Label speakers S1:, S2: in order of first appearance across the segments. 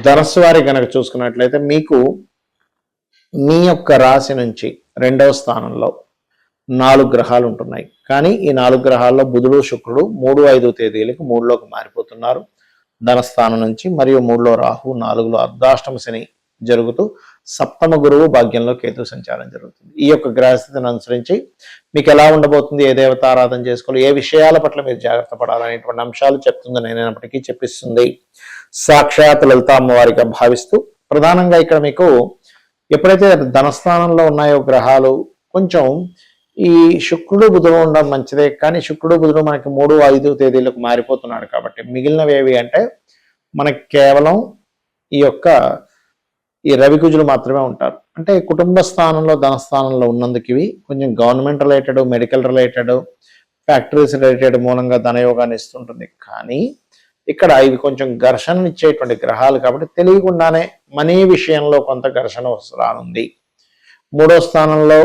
S1: ధనస్సు వారి కనుక చూసుకున్నట్లయితే మీకు మీ యొక్క రాశి నుంచి 2వ స్థానంలో 4 గ్రహాలు ఉంటున్నాయి. కానీ ఈ 4 గ్రహాల్లో బుధుడు శుక్రుడు 3, 5 తేదీలకు 3లోకి మారిపోతున్నారు ధనస్థానం నుంచి. మరియు 3లో రాహు, 4లో అర్ధాష్టమ శని జరుగుతూ సప్తమ గురువు భాగ్యంలో కేతు సంచారం జరుగుతుంది. ఈ యొక్క గ్రహస్థితిని అనుసరించి మీకు ఎలా ఉండబోతుంది, ఏ దేవత ఆరాధన చేసుకోవాలి, ఏ విషయాల పట్ల మీరు జాగ్రత్త పడాలనేటువంటి అంశాలు చెప్తుంది. నేనైనప్పటికీ చెప్పిస్తుంది సాక్షాత్ లలిత అమ్మవారిగా భావిస్తూ, ప్రధానంగా ఇక్కడ మీకు ఎప్పుడైతే ధనస్థానంలో ఉన్నాయో గ్రహాలు కొంచెం ఈ శుక్రుడు బుధుడు ఉండడం మంచిదే. కానీ శుక్రుడు బుధుడు మనకి 3, 5 తేదీలకు మారిపోతున్నాడు కాబట్టి మిగిలినవి ఏవి అంటే మనకి కేవలం ఈ యొక్క ఈ రవికుజులు మాత్రమే ఉంటారు. అంటే కుటుంబ స్థానంలో ధనస్థానంలో ఉన్నందుకు ఇవి కొంచెం government related, medical related, factories related మూలంగా ధనయోగాన్ని ఇస్తుంటుంది. కానీ ఇక్కడ ఇవి కొంచెం ఘర్షణనిచ్చేటువంటి గ్రహాలు కాబట్టి తెలియకుండానే మనీ విషయంలో కొంత ఘర్షణ రానుంది. 3వ స్థానంలో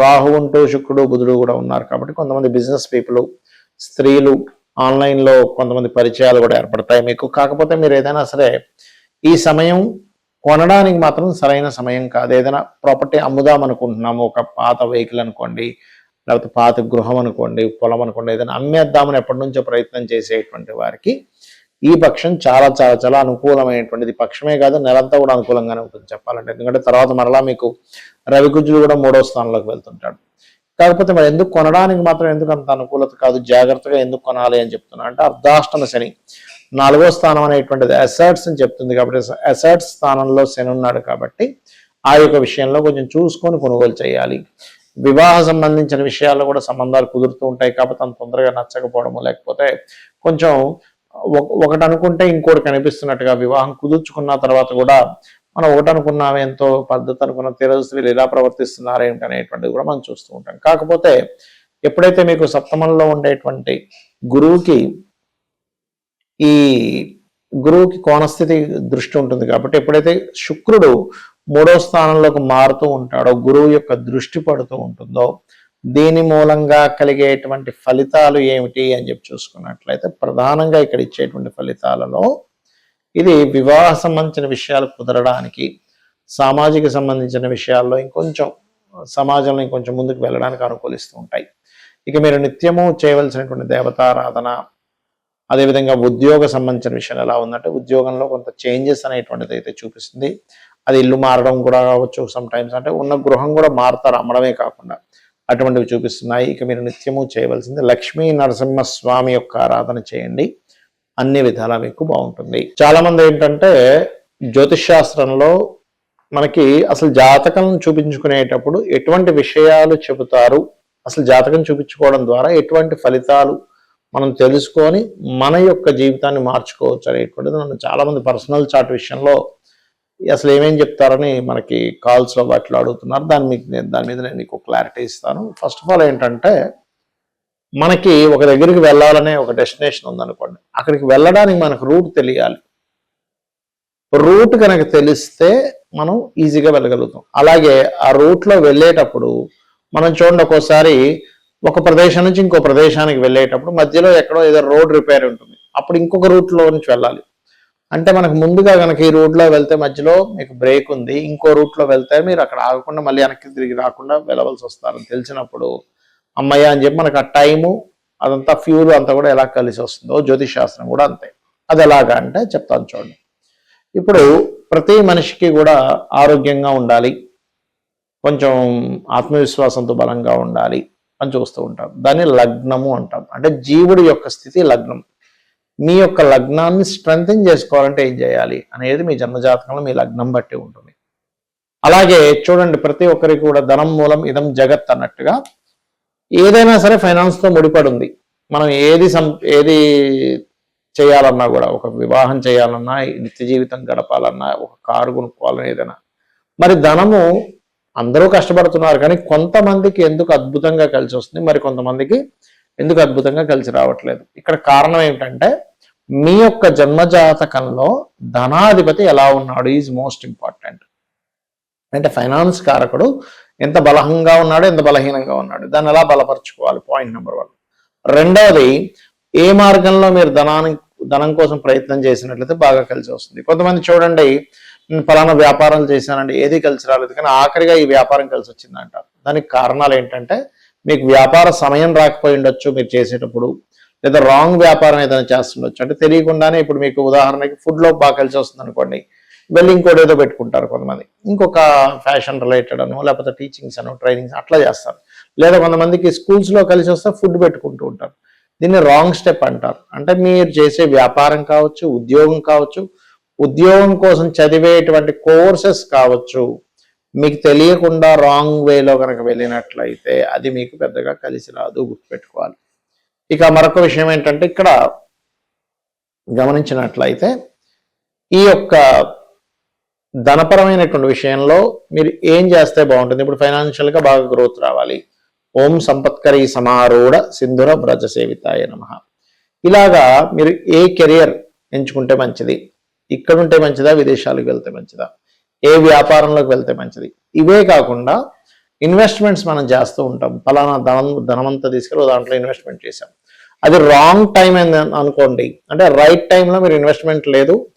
S1: రాహు ఉంటూ శుక్రుడు బుధుడు కూడా ఉన్నారు కాబట్టి కొంతమంది బిజినెస్ పీపుల్, స్త్రీలు, ఆన్లైన్లో కొంతమంది పరిచయాలు కూడా ఏర్పడతాయి మీకు. కాకపోతే మీరు ఏదైనా సరే ఈ సమయం కొనడానికి మాత్రం సరైన సమయం కాదు. ఏదైనా ప్రాపర్టీ అమ్ముదాం అనుకుంటున్నాము, ఒక పాత వెహికల్ అనుకోండి, లేకపోతే పాత గృహం అనుకోండి, పొలం అనుకోండి, ఏదైనా అమ్మేద్దామని ఎప్పటి నుంచో ప్రయత్నం చేసేటువంటి వారికి ఈ పక్షం చాలా చాలా చాలా అనుకూలమైనటువంటిది. పక్షమే కాదు, నెలంతా కూడా అనుకూలంగానే ఉంటుంది చెప్పాలంటే. ఎందుకంటే తర్వాత మరలా మీకు రవికుజుడు కూడా 3వ స్థానంలోకి వెళ్తుంటాడు. కాకపోతే మరి ఎందుకు కొనడానికి మాత్రం ఎందుకు అంత అనుకూలత కాదు, జాగ్రత్తగా ఎందుకు కొనాలి అని చెప్తున్నా అంటే అర్ధాష్టమ శని 4వ స్థానం అనేటువంటిది అసెట్స్ అని చెప్తుంది. కాబట్టి అసెట్స్ స్థానంలో శని ఉన్నాడు కాబట్టి ఆ యొక్క విషయంలో కొంచెం చూసుకొని కొనుగోలు చేయాలి. వివాహ సంబంధించిన విషయాల్లో కూడా సంబంధాలు కుదురుతూ ఉంటాయి. కాబట్టి అంత తొందరగా నచ్చకపోవడము, లేకపోతే కొంచెం ఒకటి అనుకుంటే ఇంకోటి కనిపిస్తున్నట్టుగా వివాహం కుదుర్చుకున్న తర్వాత కూడా మనం ఒకటి అనుకున్నామే ఎంతో పద్ధతి అనుకున్న తెలుసు వీళ్ళు ఎలా ప్రవర్తిస్తున్నారు ఏంటి అనేటువంటిది కూడా మనం చూస్తూ ఉంటాం. కాకపోతే ఎప్పుడైతే మీకు సప్తమంలో ఉండేటువంటి గురువుకి కోణస్థితి దృష్టి ఉంటుంది కాబట్టి ఎప్పుడైతే శుక్రుడు 3వ స్థానంలోకి మారుతూ ఉంటాడో, గురువు యొక్క దృష్టి పడుతూ ఉంటుందో, దీని మూలంగా కలిగేటువంటి ఫలితాలు ఏమిటి అని చెప్పి చూసుకున్నట్లయితే ప్రధానంగా ఇక్కడ ఇచ్చేటువంటి ఫలితాలలో ఇది వివాహ సంబంధించిన విషయాలు కుదరడానికి, సామాజిక సంబంధించిన విషయాల్లో ఇంకొంచెం సమాజంలో ఇంకొంచెం ముందుకు వెళ్ళడానికి అనుకూలిస్తూ ఉంటాయి. ఇక మీరు నిత్యము చేయవలసినటువంటి దేవతారాధన, అదేవిధంగా ఉద్యోగ సంబంధించిన విషయాలు ఎలా ఉందంటే ఉద్యోగంలో కొంత చేంజెస్ అనేటువంటిది అయితే చూపిస్తుంది. అది ఇల్లు మారడం కూడా కావచ్చు, సమ్ టైమ్స్ అంటే ఉన్న గృహం కూడా మారుతారు, అమ్మడమే కాకుండా అటువంటివి చూపిస్తున్నాయి. ఇక మీరు నిత్యము చేయవలసింది లక్ష్మీ నరసింహస్వామి యొక్క ఆరాధన చేయండి, అన్ని విధాలా మీకు బాగుంటుంది. చాలా మంది ఏంటంటే జ్యోతిష్ శాస్త్రంలో మనకి అసలు జాతకం చూపించుకునేటప్పుడు ఎటువంటి విషయాలు చెబుతారు, అసలు జాతకం చూపించుకోవడం ద్వారా ఎటువంటి ఫలితాలు మనం తెలుసుకొని మన యొక్క జీవితాన్ని మార్చుకోవచ్చు అనేటువంటిది నన్ను చాలా మంది పర్సనల్ చాట్ విషయంలో అసలు ఏమేం చెప్తారని మనకి కాల్స్లో వాటిలో అడుగుతున్నారు. దాని మీద నేను మీకు క్లారిటీ ఇస్తాను. ఫస్ట్ ఆఫ్ ఆల్ ఏంటంటే మనకి ఒక దగ్గరికి వెళ్ళాలనే ఒక డెస్టినేషన్ ఉందనుకోండి, అక్కడికి వెళ్ళడానికి మనకు రూట్ తెలియాలి. రూట్ కనుక తెలిస్తే మనం ఈజీగా వెళ్ళగలుగుతాం. అలాగే ఆ రూట్లో వెళ్ళేటప్పుడు మనం చూడండి, ఒక్కోసారి ఒక ప్రదేశం నుంచి ఇంకో ప్రదేశానికి వెళ్ళేటప్పుడు మధ్యలో ఎక్కడో ఏదో రోడ్ రిపేర్ ఉంటుంది, అప్పుడు ఇంకొక రూట్లో నుంచి వెళ్ళాలి. అంటే మనకు ముందుగా కనుక ఈ రూట్లో వెళ్తే మధ్యలో మీకు బ్రేక్ ఉంది, ఇంకో రూట్లో వెళ్తే మీరు అక్కడ ఆగకుండా మళ్ళీ వెనక్కి తిరిగి రాకుండా వెళ్ళవలసి వస్తారని తెలిసినప్పుడు అమ్మయ్య అని చెప్పి మనకు ఆ టైము అదంతా ఫ్యూల్ అంతా కూడా ఎలా కలిసి వస్తుందో జ్యోతిష్ శాస్త్రం కూడా అంతే. అది ఎలాగా అంటే చెప్తాను చూడండి. ఇప్పుడు ప్రతి మనిషికి కూడా ఆరోగ్యంగా ఉండాలి, కొంచెం ఆత్మవిశ్వాసంతో బలంగా ఉండాలి అని చూస్తూ ఉంటాం. దాన్ని లగ్నము అంటాం. అంటే జీవుడి యొక్క స్థితి లగ్నం. మీ యొక్క లగ్నాన్ని స్ట్రెంథెన్ చేసుకోవాలంటే ఏం చేయాలి అనేది మీ జన్మజాతకంలో మీ లగ్నం బట్టి ఉంటుంది. అలాగే చూడండి, ప్రతి ఒక్కరికి కూడా ధనం మూలం ఇదం జగత్ అన్నట్టుగా ఏదైనా సరే ఫైనాన్స్తో ముడిపడి ఉంది. మనం ఏది చేయాలన్నా కూడా, ఒక వివాహం చేయాలన్నా, నిత్య జీవితం గడపాలన్నా, ఒక కారు కొనుక్కోవాలన్నా, ఏదైనా మరి ధనము అందరూ కష్టపడుతున్నారు. కానీ కొంతమందికి ఎందుకు అద్భుతంగా కలిసి వస్తుంది, మరి కొంతమందికి ఎందుకు అద్భుతంగా కలిసి రావట్లేదు. ఇక్కడ కారణం ఏమిటంటే మీ యొక్క జన్మజాతకంలో ధనాధిపతి ఎలా ఉన్నాడు ఈజ్ మోస్ట్ ఇంపార్టెంట్. అంటే ఫైనాన్స్ కారకుడు ఎంత బలంగా ఉన్నాడు, ఎంత బలహీనంగా ఉన్నాడు, దాన్ని ఎలా బలపరుచుకోవాలి, పాయింట్ నెంబర్ 1. రెండవది, ఏ మార్గంలో మీరు ధనాన్ని ధనం కోసం ప్రయత్నం చేసినట్లయితే బాగా కలిసి వస్తుంది. కొంతమంది చూడండి, నేను ఫలానా వ్యాపారాలు చేశానండి, ఏది కలిసి రాలేదు, కానీ ఆఖరిగా ఈ వ్యాపారం కలిసి వచ్చిందంట. దానికి కారణాలు ఏంటంటే మీకు వ్యాపార సమయం రాకపోయి ఉండొచ్చు మీరు చేసేటప్పుడు, లేదా రాంగ్ వ్యాపారం ఏదైనా చేస్తుండొచ్చు. అంటే తెలియకుండానే ఇప్పుడు మీకు ఉదాహరణకి ఫుడ్లో బాగా కలిసి వస్తుంది అనుకోండి, వెళ్ళి ఇంకోటి ఏదో పెట్టుకుంటారు కొంతమంది, ఇంకొక ఫ్యాషన్ రిలేటెడ్ అనో లేకపోతే టీచింగ్స్ అనో ట్రైనింగ్స్ అట్లా చేస్తారు. లేదా కొంతమందికి స్కూల్స్లో కలిసి వస్తే ఫుడ్ పెట్టుకుంటూ ఉంటారు. దీన్ని రాంగ్ స్టెప్ అంటారు. అంటే మీరు చేసే వ్యాపారం కావచ్చు, ఉద్యోగం కావచ్చు, ఉద్యోగం కోసం చదివేటువంటి కోర్సెస్ కావచ్చు, మీకు తెలియకుండా రాంగ్ వేలో కనుక వెళ్ళినట్లయితే అది మీకు పెద్దగా కలిసి రాదు, గుర్తుపెట్టుకోవాలి. ఇక మరొక విషయం ఏంటంటే ఇక్కడ గమనించినట్లయితే ఈ యొక్క ధనపరమైనటువంటి విషయంలో మీరు ఏం చేస్తే బాగుంటుంది. ఇప్పుడు ఫైనాన్షియల్గా బాగా గ్రోత్ రావాలి. ఓం సంపత్కరీ సమారూఢ సింధుర వ్రజ సేవితాయ నమః. ఇలాగా మీరు ఏ కెరియర్ ఎంచుకుంటే మంచిది, ఇక్కడ ఉంటే మంచిదా, విదేశాలకు వెళ్తే మంచిదా, ఏ వ్యాపారంలోకి వెళ్తే మంచిది, ఇవే కాకుండా ఇన్వెస్ట్మెంట్స్ మనం చేస్తూ ఉంటాం. ఫలానా ధనమంతా తీసుకెళ్ళి దాంట్లో ఇన్వెస్ట్మెంట్ చేశాం, అది రాంగ్ టైం అని అనుకోండి, అంటే రైట్ టైంలో మీరు ఇన్వెస్ట్మెంట్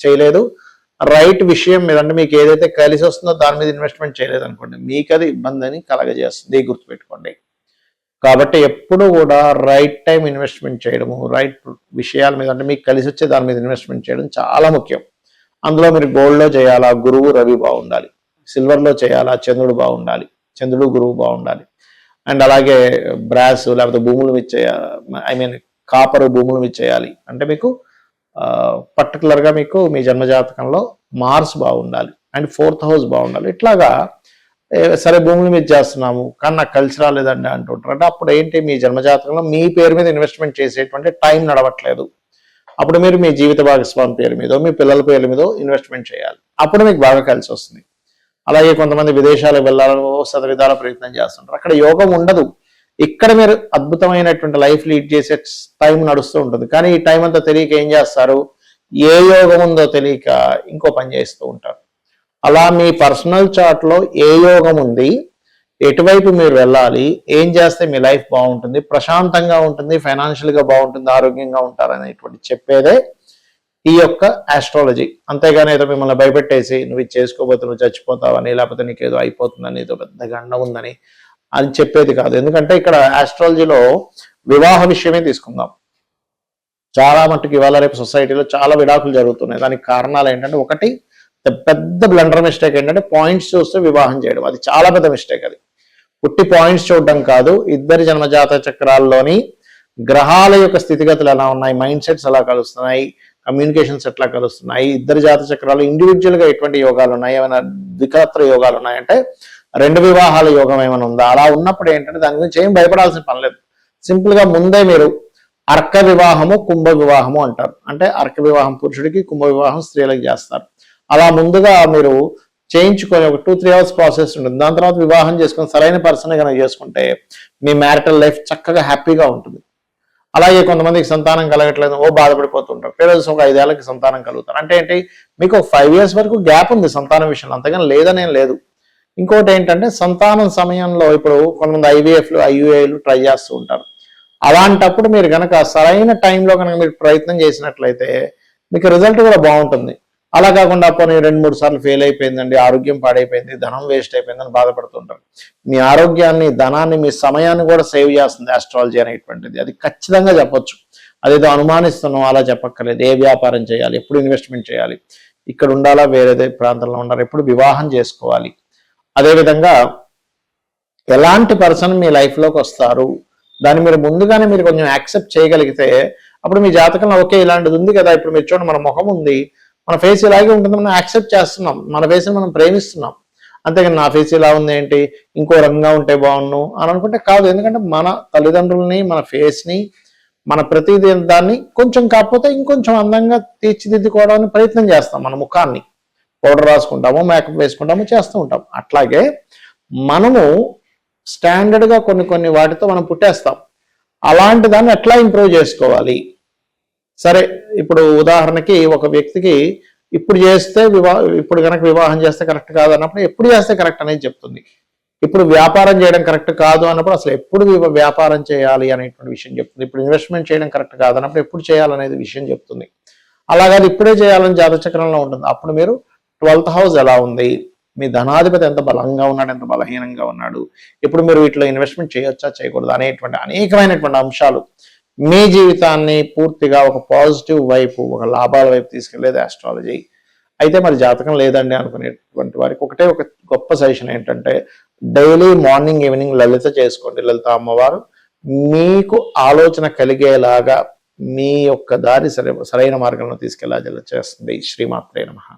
S1: చేయలేదు, రైట్ విషయం మీద అంటే మీకు ఏదైతే కలిసి వస్తుందో దాని మీద ఇన్వెస్ట్మెంట్ చేయలేదు అనుకోండి, మీకు అది ఇబ్బందిని కలగజేస్తుంది, గుర్తుపెట్టుకోండి. కాబట్టి ఎప్పుడు కూడా రైట్ టైం ఇన్వెస్ట్మెంట్ చేయడము, రైట్ విషయాల మీద అంటే మీకు కలిసి వచ్చే దాని మీద ఇన్వెస్ట్మెంట్ చేయడం చాలా ముఖ్యం. అందులో మీరు గోల్డ్లో చేయాలా, గురువు రవి బాగుండాలి. సిల్వర్లో చేయాలా, చంద్రుడు బాగుండాలి, చంద్రుడు గురువు బాగుండాలి. అండ్ అలాగే బ్రాస్ లేకపోతే భూముల మీద చేయాలి, కాపర్ భూముల మీద చేయాలి. అంటే మీకు పర్టికులర్గా మీకు మీ జన్మజాతకంలో మార్స్ బాగుండాలి అండ్ 4th హౌస్ బాగుండాలి. ఇట్లాగా సరే భూముల మీద చేస్తున్నాము కానీ నాకు కలిసి రాలేదండి అంటుంటారు. అంటే అప్పుడు ఏంటి, మీ జన్మజాతకంలో మీ పేరు మీద ఇన్వెస్ట్మెంట్ చేసేటువంటి టైం నడవట్లేదు. అప్పుడు మీరు మీ జీవిత భాగస్వామి పేరు మీదో మీ పిల్లల పేరు మీదో ఇన్వెస్ట్మెంట్ చేయాలి, అప్పుడు మీకు బాగా కలిసి వస్తుంది. అలాగే కొంతమంది విదేశాలకు వెళ్ళాలని శతవిధాల ప్రయత్నం చేస్తుంటారు, అక్కడ యోగం ఉండదు. ఇక్కడ మీరు అద్భుతమైనటువంటి లైఫ్ లీడ్ చేసే టైం నడుస్తూ ఉంటుంది. కానీ ఈ టైం అంతా తెలియక ఏం చేస్తారు, ఏ యోగం ఉందో తెలియక ఇంకో పని చేస్తూ ఉంటారు. అలా మీ పర్సనల్ చార్ట్లో ఏ యోగం ఉంది, ఎటువైపు మీరు వెళ్ళాలి, ఏం చేస్తే మీ లైఫ్ బాగుంటుంది, ప్రశాంతంగా ఉంటుంది, ఫైనాన్షియల్గా బాగుంటుంది, ఆరోగ్యంగా ఉంటారనేటువంటి చెప్పేదే ఈ యొక్క ఆస్ట్రాలజీ. అంతేగాని ఏదో మిమ్మల్ని భయపెట్టేసి నువ్వు ఇది చేసుకోబోతే నువ్వు చచ్చిపోతావని, లేకపోతే నీకు ఏదో అయిపోతుందని, ఏదో పెద్ద గండం ఉందని అని చెప్పేది కాదు. ఎందుకంటే ఇక్కడ ఆస్ట్రాలజీలో వివాహ విషయమే తీసుకుందాం. చాలా మట్టుకు ఇవాళ రేపు సొసైటీలో చాలా విడాకులు జరుగుతున్నాయి. దానికి కారణాలు ఏంటంటే, ఒకటి పెద్ద బ్లండర్ మిస్టేక్ ఏంటంటే పాయింట్స్ చూస్తే వివాహం చేయడం. అది చాలా పెద్ద మిస్టేక్. అది పుట్టి పాయింట్స్ చూడడం కాదు, ఇద్దరి జన్మజాత చక్రాల్లోని గ్రహాల యొక్క స్థితిగతులు ఎలా ఉన్నాయి, మైండ్ సెట్స్ ఎలా కలుస్తున్నాయి, కమ్యూనికేషన్స్ ఎట్లా కలుస్తున్నాయి, ఇద్దరు జాత చక్రాలు ఇండివిజువల్గా ఎటువంటి యోగాలు ఉన్నాయి, ఏమైనా ద్వికత్ర యోగాలు ఉన్నాయంటే 2 వివాహాల యోగం ఏమైనా ఉందా, అలా ఉన్నప్పుడు ఏంటంటే దాని గురించి ఏం భయపడాల్సిన పని లేదు. సింపుల్గా ముందే మీరు అర్క వివాహము, కుంభ వివాహము అంటారు. అంటే అర్క వివాహం పురుషుడికి, కుంభ వివాహం స్త్రీలకు చేస్తారు. అలా ముందుగా మీరు చేయించుకొని ఒక 2-3 అవర్స్ ప్రాసెస్ ఉంటుంది. దాని తర్వాత వివాహం చేసుకొని సరైన పర్సన్ కనుక చేసుకుంటే మీ మ్యారిటల్ లైఫ్ చక్కగా హ్యాపీగా ఉంటుంది. అలాగే కొంతమందికి సంతానం కలగట్లేదు బాధపడిపోతుంటారు. పేరెంట్స్ ఒక 5 ఏళ్ళకి సంతానం కలుగుతారు. అంటే ఏంటి, మీకు 5 years వరకు గ్యాప్ ఉంది సంతానం విషయంలో, అంతగాని లేదనేం లేదు. ఇంకోటి ఏంటంటే సంతానం సమయంలో ఇప్పుడు కొంతమంది IVFలు, IUIలు ట్రై చేస్తూ ఉంటారు. అలాంటప్పుడు మీరు కనుక సరైన టైంలో కనుక మీరు ప్రయత్నం చేసినట్లయితే మీకు రిజల్ట్ కూడా బాగుంటుంది. అలా కాకుండా పోనీ 2-3 సార్లు ఫెయిల్ అయిపోయిందండి, ఆరోగ్యం పాడైపోయింది, ధనం వేస్ట్ అయిపోయిందని బాధపడుతుంటారు. మీ ఆరోగ్యాన్ని, ధనాన్ని, మీ సమయాన్ని కూడా సేవ్ చేస్తుంది ఆస్ట్రాలజీ అనేటువంటిది. అది ఖచ్చితంగా చెప్పొచ్చు. అదేదో అనుమానిస్తున్నాం అలా చెప్పక్కర్లేదు. ఏ వ్యాపారం చేయాలి, ఎప్పుడు ఇన్వెస్ట్మెంట్ చేయాలి, ఇక్కడ ఉండాలా వేరే ప్రాంతంలో ఉండాలి, ఎప్పుడు వివాహం చేసుకోవాలి, అదేవిధంగా ఎలాంటి పర్సన్ మీ లైఫ్లోకి వస్తారు, దాన్ని మీరు ముందుగానే మీరు కొంచెం యాక్సెప్ట్ చేయగలిగితే అప్పుడు మీ జాతకంలో ఓకే ఇలాంటిది ఉంది కదా, ఇప్పుడు మీరు చూడండి మన ముఖం ఉంది, మన ఫేస్ ఇలాగే ఉంటుంది, మనం యాక్సెప్ట్ చేస్తున్నాం, మన ఫేస్ని మనం ప్రేమిస్తున్నాం. అంతేగాని నా ఫేస్ ఇలా ఉంది ఏంటి, ఇంకో రంగా ఉంటే బాగుండు అని అనుకుంటే కాదు. ఎందుకంటే మన తల్లిదండ్రులని, మన ఫేస్ని, మన ప్రతి దాన్ని కొంచెం కాకపోతే ఇంకొంచెం అందంగా తీర్చిదిద్దుకోవడానికి ప్రయత్నం చేస్తాం. మన ముఖాన్ని పౌడర్ రాసుకుంటాము, మేకప్ వేసుకుంటాము, చేస్తూ ఉంటాం. అట్లాగే మనము స్టాండర్డ్గా కొన్ని వాటితో మనం పుట్టేస్తాం. అలాంటి దాన్ని ఎట్లా ఇంప్రూవ్ చేసుకోవాలి. సరే ఇప్పుడు ఉదాహరణకి ఒక వ్యక్తికి ఇప్పుడు చేస్తే ఇప్పుడు కనుక వివాహం చేస్తే కరెక్ట్ కాదు అన్నప్పుడు ఎప్పుడు చేస్తే కరెక్ట్ అనేది చెప్తుంది. ఇప్పుడు వ్యాపారం చేయడం కరెక్ట్ కాదు అన్నప్పుడు అసలు ఎప్పుడు వ్యాపారం చేయాలి అనేటువంటి విషయం చెప్తుంది. ఇప్పుడు ఇన్వెస్ట్మెంట్ చేయడం కరెక్ట్ కాదు అన్నప్పుడు ఎప్పుడు చేయాలనేది విషయం చెప్తుంది. అలాగని ఇప్పుడే చేయాలని జాతక చక్రంలో ఉంటుంది. అప్పుడు మీరు 12th హౌస్ ఎలా ఉంది, మీ ధనాధిపతి ఎంత బలంగా ఉన్నాడు, ఎంత బలహీనంగా ఉన్నాడు, ఇప్పుడు మీరు వీటిలో ఇన్వెస్ట్మెంట్ చేయొచ్చా చేయకూడదు అనేటువంటి అనేకమైనటువంటి అంశాలు మీ జీవితాన్ని పూర్తిగా ఒక పాజిటివ్ వైపు, ఒక లాభాల వైపు తీసుకెళ్లేది ఆస్ట్రాలజీ. అయితే మరి జాతకం లేదండి అనుకునేటువంటి వారికి ఒకటే ఒక గొప్ప సజెషన్ ఏంటంటే, డైలీ మార్నింగ్ ఈవినింగ్ లలిత చేసుకోండి. లలిత అమ్మవారు మీకు ఆలోచన కలిగేలాగా మీ యొక్క దారి సరైన మార్గంలో తీసుకెళ్లా చేస్తుంది. శ్రీమాత్రే నమః.